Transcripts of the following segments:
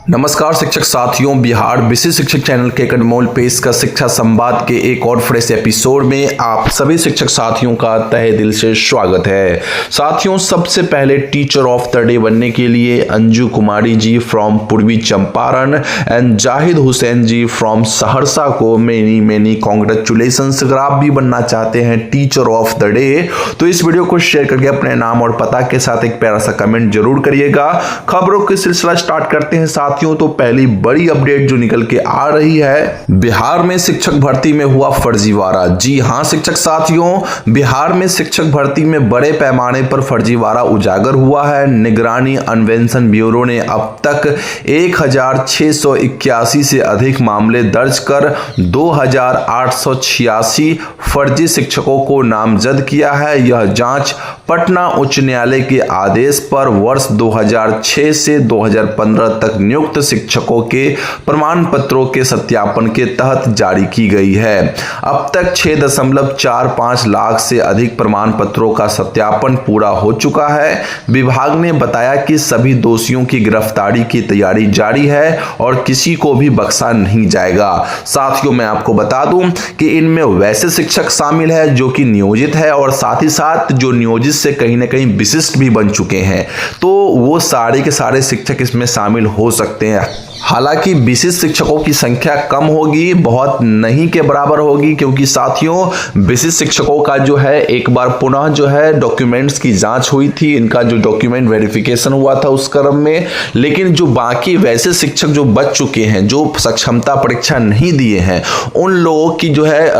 नमस्कार शिक्षक साथियों, बिहार विशेष शिक्षक चैनल के अनमोल पेश का शिक्षा संवाद के एक और फ्रेश एपिसोड में आप सभी शिक्षक साथियों का तहे दिल से स्वागत है। साथियों, सबसे पहले टीचर ऑफ द डे बनने के लिए अंजू कुमारी ji from Purvi Champaran and Zahid Hussain ji from Saharsa को मेनी कॉन्ग्रेचुलेशंस। अगर आप भी बनना चाहते हैं टीचर ऑफ द डे तो इस वीडियो को शेयर करके अपने नाम और पता के साथ एक प्यारा सा कमेंट जरूर करिएगा। खबरों की सिलसिला स्टार्ट करते हैं साथियों। तो पहली बड़ी अपडेट जो निकल के आ रही है, बिहार में शिक्षक भर्ती में हुआ फर्जीवाड़ा। जी हां शिक्षक साथियों, बिहार में शिक्षक भर्ती में बड़े पैमाने पर फर्जीवाड़ा उजागर हुआ है। निगरानी अन्वेषण ब्यूरो ने अब तक 1681 से अधिक मामले दर्ज कर 2886 फर्जी शिक्षकों को नामजद किया है। यह जांच पटना उच्च न्यायालय के आदेश पर वर्ष 2006 से 2015 तक नियुक्त शिक्षकों के प्रमाण पत्रों के सत्यापन के तहत जारी की गई है। अब तक 6.45 लाख से अधिक प्रमाण पत्रों का सत्यापन पूरा हो चुका है। विभाग ने बताया कि सभी दोषियों की गिरफ्तारी की तैयारी जारी है और किसी को भी बख्शा नहीं जाएगा। साथियों, मैं आपको बता दूं कि इनमें वैसे शिक्षक शामिल है जो कि नियोजित है और साथ ही साथ जो नियोजित से कहीं ना कहीं विशिष्ट भी बन चुके हैं, तो वो सारे के सारे शिक्षक इसमें शामिल हो सकते हैं। हालांकि विशिष्ट शिक्षकों की संख्या कम होगी, बहुत नहीं के बराबर होगी, क्योंकि साथियों विशिष्ट शिक्षकों का जो है एक बार पुनः जो है डॉक्यूमेंट्स की जांच हुई थी, इनका जो डॉक्यूमेंट वेरिफिकेशन हुआ था उस क्रम में। लेकिन जो बाकी वैसे शिक्षक जो बच चुके हैं, जो सक्षमता परीक्षा नहीं दिए हैं, उन लोगों की जो है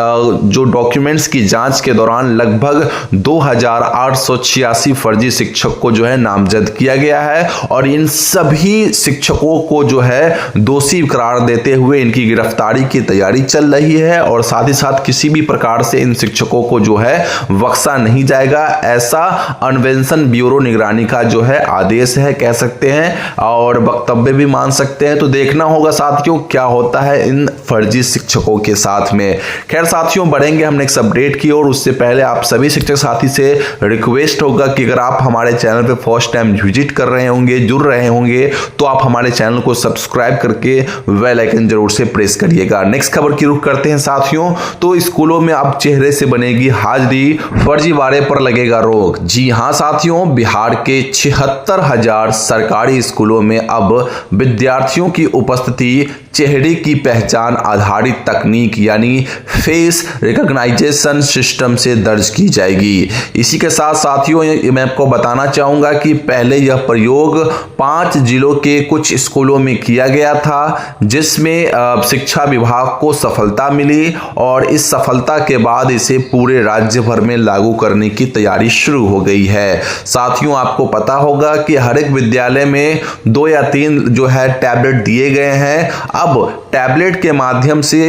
जो डॉक्यूमेंट्स की जांच के दौरान लगभग 2886 फर्जी शिक्षक को जो है नामजद किया गया है और इन सभी शिक्षकों को जो है दोषी करार देते हुए इनकी गिरफ्तारी की तैयारी चल रही है और साथ ही साथ किसी भी प्रकार से इन शिक्षकों को जो है बख्शा नहीं जाएगा, ऐसा अन्वेषण ब्यूरो निगरानी का जो है आदेश है, कह सकते हैं, और वक्तव्य भी मान सकते हैं। तो देखना होगा साथियों क्या होता है इन फर्जी शिक्षकों के साथ में। खैर साथियों, बढ़ेंगे हम नेक्स्ट अपडेट की ओर। उससे पहले आप सभी शिक्षक साथी से रिक्वेस्ट होगा कि अगर आप हमारे चैनल पे फर्स्ट टाइम विजिट कर रहे होंगे, जुड़ रहे होंगे, तो आप हमारे चैनल को सब्सक्राइब करके बेल आइकन जरूर से प्रेस करिएगा। नेक्स्ट खबर की रुख करते हैं साथियों। तो स्कूलों में अब चेहरे से बनेगी हाजिरी, फर्जीवाड़े पर लगेगा रोक। जी हां साथियों, बिहार के 76,000 सरकारी स्कूलों में अब विद्यार्थियों की उपस्थिति चेहरे की पहचान आधारित तकनीक यानी फेस रिकॉग्नाइजेशन सिस्टम से दर्ज की जाएगी। इसी के साथ साथियों मैं आपको बताना चाहूंगा कि पहले यह प्रयोग 5 जिलों के कुछ स्कूलों में किया गया था, जिसमें शिक्षा विभाग को सफलता मिली और इस सफलता के बाद इसे पूरे राज्य भर में लागू करने की तैयारी शुरू हो गई है। साथियों, आपको पता होगा कि हर एक विद्यालय में 2 या 3 जो है टैबलेट दिए गए हैं। अब टैबलेट के माध्यम से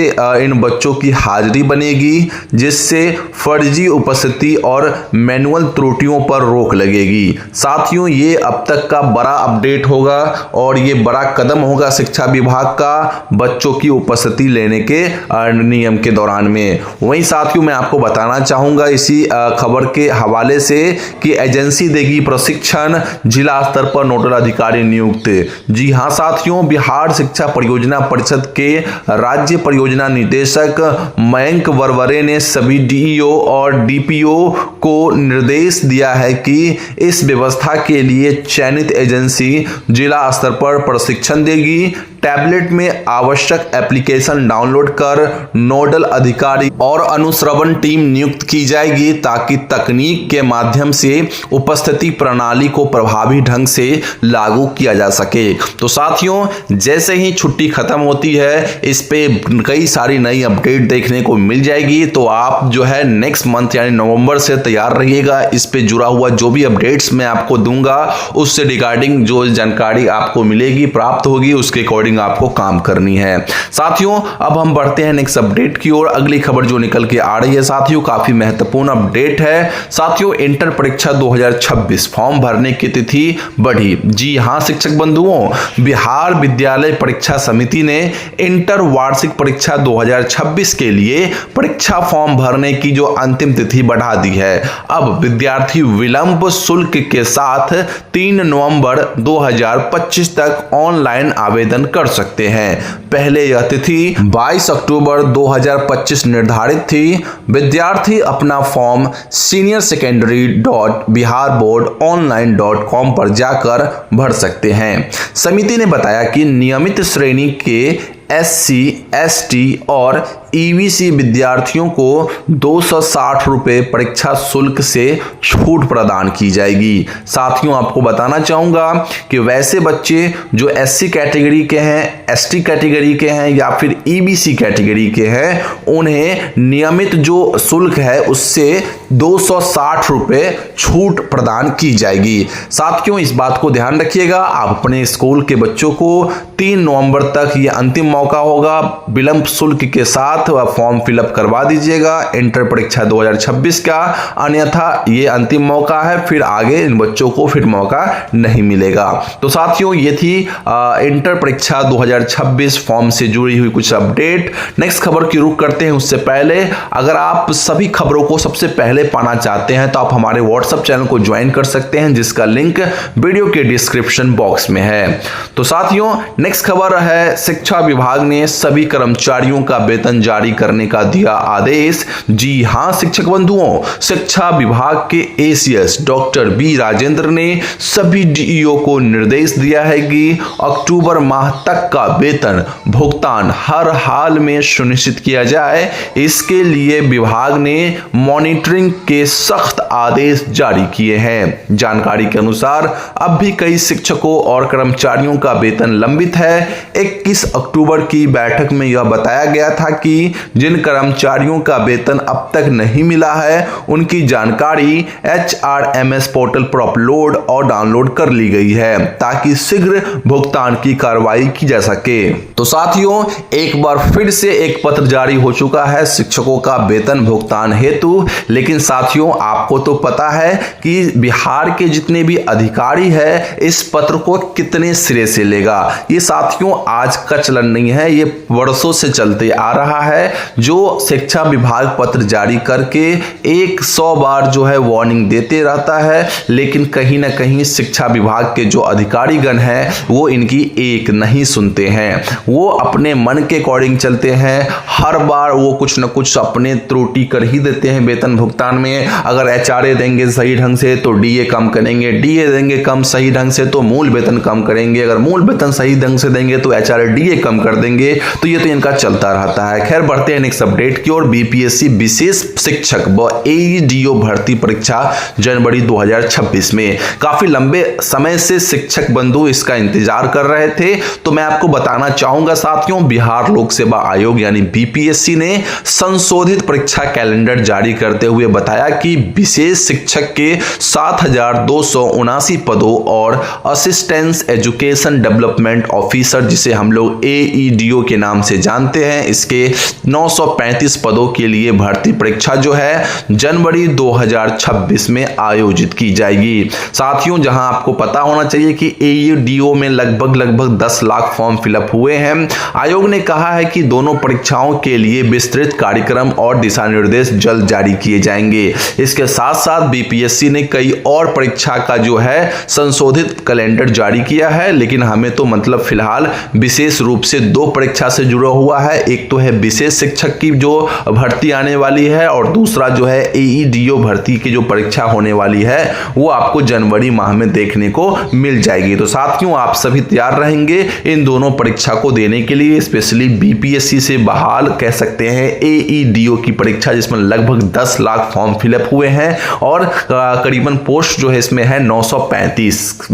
इन बच्चों की हाजिरी बनेगी, जिससे फर्जी उपस्थिति और मैनुअल त्रुटियों पर रोक लगेगी। साथियों, ये अब तक का बड़ा अपडेट होगा और ये बड़ा कदम होगा शिक्षा विभाग का बच्चों की उपस्थिति लेने के नियम के दौरान में। वहीं साथियों मैं आपको बताना चाहूंगा इसी खबर के हवाले से कि एजेंसी देगी प्रशिक्षण, जिला स्तर पर नोडल अधिकारी नियुक्त। जी हां साथियों, बिहार शिक्षा परियोजना परिषद के राज्य परियोजना निदेशक मयंक वरवरे ने सभी डीईओ और डीपीओ को निर्देश दिया है कि इस व्यवस्था के लिए चयनित एजेंसी जिला स्तर पर प्रशिक्षण देगी। टैबलेट में आवश्यक एप्लीकेशन डाउनलोड कर नोडल अधिकारी और अनुश्रवण टीम नियुक्त की जाएगी, ताकि तकनीक के माध्यम से उपस्थिति प्रणाली को प्रभावी ढंग से लागू किया जा सके। तो साथियों, जैसे ही छुट्टी खत्म होती है इस पे कई सारी नई अपडेट देखने को मिल जाएगी। तो आप जो है नेक्स्ट मंथ यानी नवंबर से तैयार रहिएगा। इस पे जुड़ा हुआ जो भी अपडेट्स मैं आपको दूंगा उससे रिगार्डिंग जो जानकारी आपको मिलेगी, प्राप्त होगी, उसके अकॉर्डिंग आपको काम करनी है। साथियों, अब हम बढ़ते हैं नेक्स्ट अपडेट की ओर। अगली खबर जो निकल के आ रही है साथियों, काफी महत्वपूर्ण अपडेट है। साथियों, इंटर परीक्षा 2026 फॉर्म भरने की तिथि बढ़ी। जी हां शिक्षक बंधुओं, बिहार विद्यालय परीक्षा समिति ने इंटर वार्षिक परीक्षा 2026 के लिए परीक्षा फॉर्म भरने की जो अंतिम तिथि बढ़ा दी है। अब विद्यार्थी विलंब शुल्क के साथ 3 नवंबर 2025 तक ऑनलाइन आवेदन आवेदन कर सकते हैं। पहले यह तिथि 22 अक्टूबर 2025 निर्धारित थी। विद्यार्थी अपना फॉर्म seniorSecondary.biharboardonline.com पर जाकर भर सकते हैं। समिति ने बताया कि नियमित श्रेणी के SC, ST और EBC विद्यार्थियों को 260 रुपये परीक्षा शुल्क से छूट प्रदान की जाएगी। साथियों, आपको बताना चाहूँगा कि वैसे बच्चे जो SC कैटेगरी के हैं, ST कैटेगरी के हैं या फिर EBC कैटेगरी के हैं, उन्हें नियमित जो शुल्क है उससे 260 रुपये छूट प्रदान की जाएगी। साथियों, इस बात को ध्यान रखिएगा, आप अपने स्कूल के बच्चों को 3 नवंबर तक ये अंतिम मौका होगा, विलंब शुल्क के साथ फॉर्म फिलअप करवा दीजिएगा इंटर परीक्षा 2026 का, अन्यथा ये अंतिम मौका है, फिर आगे इन बच्चों को फिर मौका नहीं मिलेगा। तो साथियों, ये थी इंटर परीक्षा 2026 फॉर्म से जुड़ी हुई कुछ अपडेट। नेक्स्ट खबर की रुख करते हैं। उससे पहले अगर आप सभी खबरों को सबसे पहले पाना चाहते हैं तो आप हमारे व्हाट्सएप चैनल को ज्वाइन कर सकते हैं, जिसका लिंक वीडियो के डिस्क्रिप्शन बॉक्स में है। तो साथियों, नेक्स्ट खबर है, शिक्षा विभाग ने सभी कर्मचारियों का वेतन जारी करने का दिया आदेश। जी हां शिक्षक बंधुओं, शिक्षा विभाग के ACS डॉक्टर B राजेंद्र ने सभी DEO को निर्देश दिया है कि अक्टूबर माह तक का वेतन भुगतान हर हाल में सुनिश्चित किया जाए। इसके लिए विभाग ने मॉनिटरिंग के सख्त आदेश जारी किए हैं। जानकारी के अनुसार अब भी कई शिक्षकों और कर्मचारियों का वेतन लंबित है। 21 अक्टूबर की बैठक में यह बताया गया था कि जिन कर्मचारियों का वेतन अब तक नहीं मिला है उनकी जानकारी HRMS पोर्टल पर अपलोड और डाउनलोड कर ली गई है ताकि शीघ्र भुगतान की कार्रवाई की जा सके। तो साथियों, एक बार फिर से एक पत्र जारी हो चुका है शिक्षकों का वेतन भुगतान हेतु। लेकिन साथियों, आपको तो पता है कि बिहार के जितने भी अधिकारी है इस पत्र को कितने सिरे से लेगा। ये साथियों आज का चलन नहीं है, ये वर्षों से चलते आ रहा है। जो शिक्षा विभाग पत्र जारी करके 100 बार जो है वार्निंग देते रहता है, लेकिन कहीं ना कहीं शिक्षा विभाग के जो अधिकारीगण हैं वो इनकी एक नहीं सुनते हैं। वो अपने मन के अकॉर्डिंग चलते हैं। हर बार वो कुछ न कुछ अपने त्रुटि कर ही देते हैं वेतन भुगतान में। अगर HRA देंगे सही ढंग से तो DA कम करेंगे, DA देंगे कम सही ढंग से तो मूल वेतन कम करेंगे, अगर मूल वेतन सही ढंग से देंगे तो HRA DA कम कर देंगे। तो ये तो इनका चलता रहता है। खैर, बढ़ते हैं नेक्स्ट अपडेट की ओर। BPSC विशेष शिक्षक व AEDO भर्ती परीक्षा जनवरी 2026 में काफी लंबे समय से शिक्षक बंधु इसका इंतजार कर रहे थे। तो मैं आपको बताना चाहूंगा साथियों, बिहार लोक सेवा आयोग यानी BPSC ने संशोधित परीक्षा कैलेंडर जारी करते हुए बताया कि विशेष शिक्षक के 7,279 पदों और असिस्टेंस एजुकेशन डेवलपमेंट ऑफिसर, जिसे हम लोग AEDO के नाम से जानते हैं, इसके 935 पदों के लिए भर्ती परीक्षा जो है जनवरी 2026 में आयोजित की जाएगी। साथियों, जहां आपको पता होना चाहिए कि AEDO में लगभग 10 लाख फॉर्म फिलअप हुए हैं। आयोग ने कहा है कि दोनों परीक्षाओं के लिए विस्तृत कार्यक्रम और दिशा निर्देश जल्द जारी किए जाएंगे। इसके साथ साथ BPSC ने कई और परीक्षा का जो है संशोधित कैलेंडर जारी किया है, लेकिन हमें तो मतलब फिलहाल विशेष रूप से 2 परीक्षा से जुड़ा हुआ है। एक तो है विशेष शिक्षक की जो भर्ती आने वाली है और दूसरा जो है AEDO भर्ती की जो परीक्षा होने वाली है वो आपको जनवरी माह में देखने को मिल जाएगी। तो साथियों, आप सभी तैयार रहेंगे इन दोनों परीक्षा को देने के लिए। स्पेशली BPSC से बहाल कह सकते हैं AEDO की परीक्षा, जिसमें लगभग 10 लाख फॉर्म फिलअप हुए हैं और करीबन पोस्ट जो है इसमें है 935।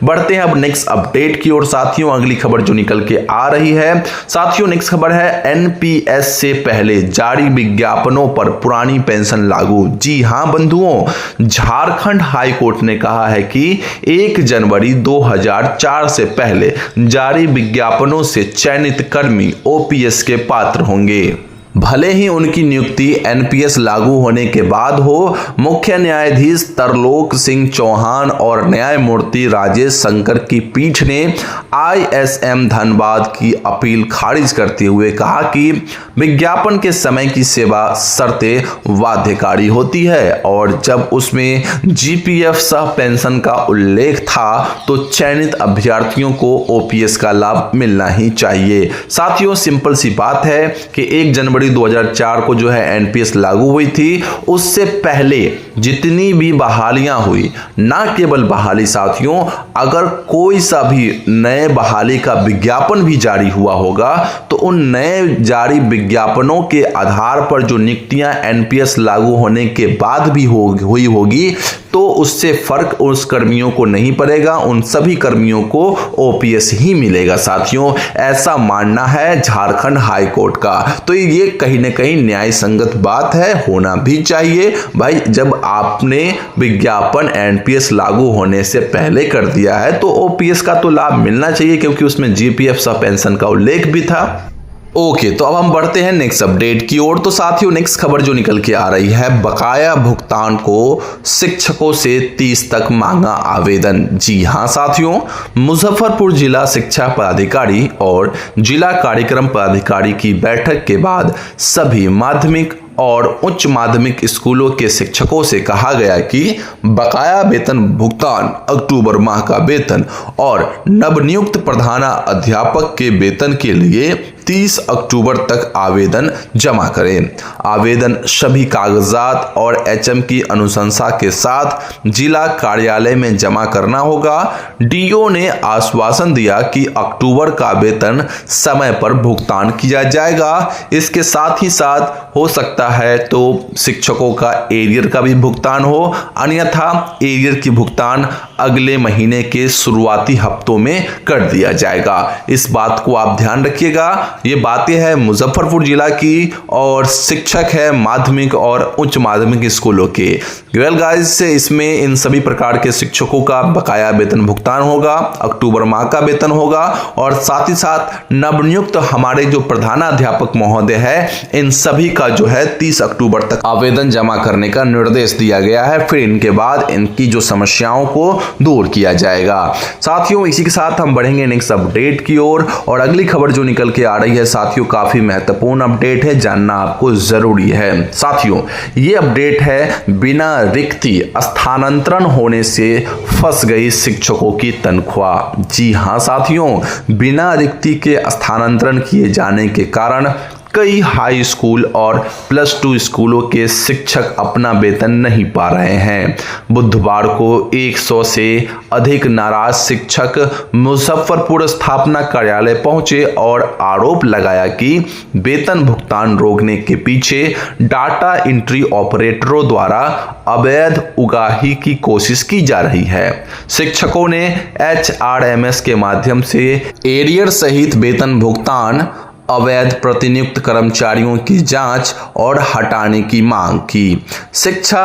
बढ़ते हैं अब नेक्स्ट अपडेट की ओर। साथियों, अगली खबर जो निकल के आ रही है साथियों, नेक्स्ट खबर है NPS से पहले जारी विज्ञापनों पर पुरानी पेंशन लागू। जी हां बंधुओं, झारखंड हाई कोर्ट ने कहा है कि 1 जनवरी 2004 से पहले जारी विज्ञापनों से चयनित कर्मी OPS के पात्र होंगे। भले ही उनकी नियुक्ति एनपीएस लागू होने के बाद हो। मुख्य न्यायाधीश तरलोक सिंह चौहान और न्यायमूर्ति राजेश शंकर की पीठ ने आईएसएम धनबाद की अपील खारिज करते हुए कहा कि विज्ञापन के समय की सेवा शर्तें बाध्यकारी होती है और जब उसमें जीपीएफ सह पेंशन का उल्लेख था तो चयनित अभ्यर्थियों को ओपीएस का लाभ मिलना ही चाहिए। साथियों, सिंपल सी बात है कि 1 जनवरी 2004 को जो है एनपीएस लागू हुई थी, उससे पहले जितनी भी बहालियां हुई, ना केवल बहाली साथियों, अगर कोई सा भी नए बहाली का विज्ञापन भी जारी हुआ होगा तो उन नए जारी विज्ञापनों के आधार पर जो नियुक्तियां एनपीएस लागू होने के बाद भी हुई होगी तो उससे फर्क उस कर्मियों को नहीं पड़ेगा, उन सभी कर्मियों को ओपीएस ही मिलेगा। साथियों, ऐसा मानना है झारखंड हाई कोर्ट का। तो ये कहीं ना कहीं न्याय संगत बात है, होना भी चाहिए भाई। जब आपने विज्ञापन एनपीएस लागू होने से पहले कर दिया है तो ओपीएस का तो लाभ मिलना चाहिए, क्योंकि उसमें जीपीएफ सह पेंशन का उल्लेख भी था। ओके, तो अब हम बढ़ते हैं नेक्स्ट अपडेट की ओर। तो साथियों, नेक्स्ट खबर जो निकल के आ रही है, बकाया भुगतान को शिक्षकों से 30 तक मांगा आवेदन। जी हां साथियों, मुजफ्फरपुर जिला शिक्षा पदाधिकारी और जिला कार्यक्रम पदाधिकारी की बैठक के बाद सभी माध्यमिक और उच्च माध्यमिक स्कूलों के शिक्षकों से कहा गया कि बकाया वेतन भुगतान, अक्टूबर माह का वेतन और नवनियुक्त प्रधानाध्यापक के वेतन के लिए 30 अक्टूबर तक आवेदन जमा करें। आवेदन सभी कागजात और एचएम की अनुशंसा के साथ जिला कार्यालय में जमा करना होगा। डीओ ने आश्वासन दिया कि अक्टूबर का वेतन समय पर भुगतान किया जाएगा। इसके साथ ही साथ हो सकता है तो शिक्षकों का एरियर का भी भुगतान हो, अन्यथा एरियर की भुगतान अगले महीने के शुरुआती हफ्तों में कर दिया जाएगा। इस बात को आप ध्यान रखिएगा। ये बातें हैं मुजफ्फरपुर जिला की और शिक्षक है माध्यमिक और उच्च माध्यमिक स्कूलों के। वेल गाइस, इसमें इन सभी प्रकार के शिक्षकों का बकाया वेतन भुगतान होगा, अक्टूबर माह का वेतन होगा और साथ ही साथ नवनियुक्त हमारे जो प्रधानाध्यापक महोदय है, इन सभी का जो है 30 अक्टूबर तक आवेदन जमा करने का निर्देश दिया गया है। फिर इनके बाद इनकी जो समस्याओं को दूर किया जाएगा। साथियों, इसी के साथ हम बढ़ेंगे नेक्स्ट अपडेट की ओर और अगली खबर जो निकल के आ रही है साथियों, काफी महत्वपूर्ण अपडेट है, जानना आपको जरूरी है। साथियों, ये अपडेट है बिना रिक्ति स्थानांतरण होने से फंस गई शिक्षकों की तनख्वाह। जी हां साथियों, बिना रिक्ति के स्थानांतरण किए जाने के कारण कई हाई स्कूल और +2 स्कूलों के शिक्षक अपना वेतन नहीं पा रहे हैं। बुधवार को 100 से अधिक नाराज शिक्षक मुजफ्फरपुर स्थापना कार्यालय पहुंचे और आरोप लगाया कि वेतन भुगतान रोकने के पीछे डाटा एंट्री ऑपरेटरों द्वारा अवैध उगाही की कोशिश की जा रही है। शिक्षकों ने HRMS के माध्यम से एरियर सहित वेतन भुगतान, अवैध प्रतिनियुक्त कर्मचारियों की जांच और हटाने की मांग की। शिक्षा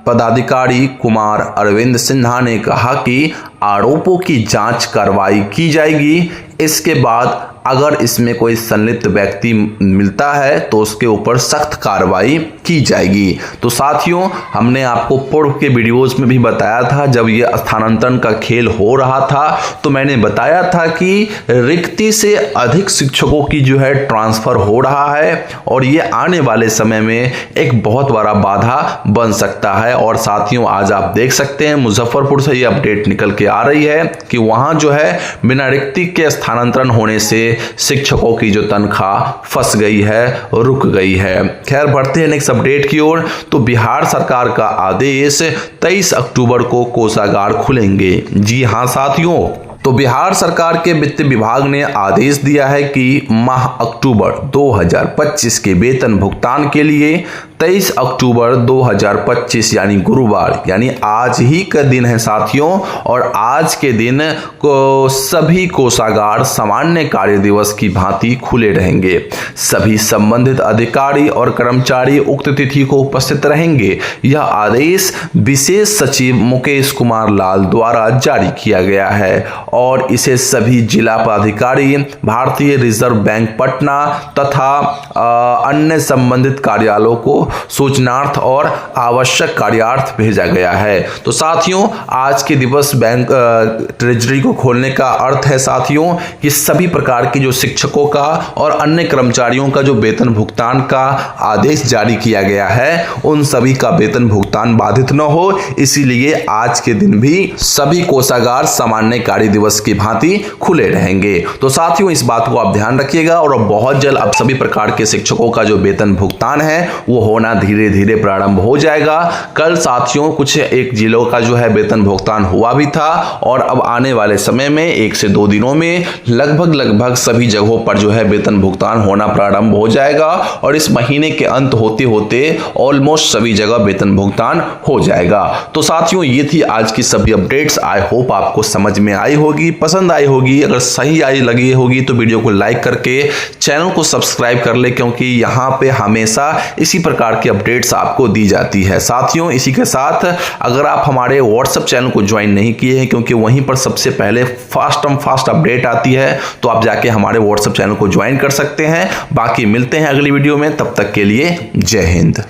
पदाधिकारी कुमार अरविंद सिन्हा ने कहा कि आरोपों की जांच कार्रवाई की जाएगी। इसके बाद अगर इसमें कोई संलिप्त व्यक्ति मिलता है तो उसके ऊपर सख्त कार्रवाई की जाएगी। तो साथियों, हमने आपको पूर्व के वीडियोस में भी बताया था, जब ये स्थानांतरण का खेल हो रहा था तो मैंने बताया था कि रिक्ति से अधिक शिक्षकों की जो है ट्रांसफर हो रहा है और ये आने वाले समय में एक बहुत बड़ा बाधा बन सकता है। और साथियों, आज आप देख सकते हैं मुजफ्फरपुर से ये अपडेट निकल के आ रही है कि वहां जो है बिना रिक्ति के स्थानांतरण होने से शिक्षकों की जो तनख्वाह फंस गई है, रुक गई है। खैर, बढ़ते हैं नेक्स्ट अपडेट की ओर। तो बिहार सरकार का आदेश, 23 अक्टूबर को कोषागार खुलेंगे। जी हां साथियों, तो बिहार सरकार के वित्त विभाग ने आदेश दिया है कि माह अक्टूबर 2025 के वेतन भुगतान के लिए 23 अक्टूबर 2025 यानी गुरुवार, यानी आज ही का दिन है साथियों। और आज के दिन को सभी कोषागार सामान्य कार्य दिवस की भांति खुले रहेंगे। सभी संबंधित अधिकारी और कर्मचारी उक्त तिथि को उपस्थित रहेंगे। यह आदेश विशेष सचिव मुकेश कुमार लाल द्वारा जारी किया गया है और इसे सभी जिला पदाधिकारी, भारतीय रिजर्व बैंक पटना तथा अन्य संबंधित कार्यालयों को सूचनार्थ और आवश्यक कार्यार्थ भेजा गया है। तो साथियों, आज के दिवस बैंक ट्रेजरी को खोलने का अर्थ है साथियों कि सभी प्रकार के जो शिक्षकों का और अन्य कर्मचारियों का जो वेतन भुगतान का आदेश जारी किया गया है, उन सभी का वेतन भुगतान बाधित न हो, इसीलिए आज के दिन भी सभी कोषागार सामान्य कार्य दिवस की भांति खुले रहेंगे। तो साथियों, इस बात को आप ध्यान रखिएगा और बहुत जल्द अब सभी प्रकार के शिक्षकों का जो वेतन भुगतान है वो होना धीरे धीरे प्रारंभ हो जाएगा। कल साथियों कुछ एक जिलों का जो है वेतन भुगतान हुआ भी था और अब आने वाले समय में 1 से 2 दिनों में लगभग सभी जगहों पर जो है वेतन भुगतान होना प्रारंभ हो जाएगा और इस महीने के अंत होते होते ऑलमोस्ट सभी जगह वेतन भुगतान हो जाएगा। तो साथियों, ये थी आज की सभी अपडेट्स। आई होप आपको समझ में आई होगी, पसंद आई होगी। अगर सही आई लगी होगी तो वीडियो को लाइक करके चैनल को सब्सक्राइब कर ले, क्योंकि यहाँ पे हमेशा इसी प्रकार की अपडेट्स आपको दी जाती है। साथियों, इसी के साथ अगर आप हमारे व्हाट्सएप चैनल को ज्वाइन नहीं किए हैं, क्योंकि वहीं पर सबसे पहले फास्ट अपडेट आती है, तो आप जाके हमारे व्हाट्सएप चैनल को ज्वाइन कर सकते हैं। बाकी मिलते हैं अगली वीडियो में, तब तक के लिए जय हिंद।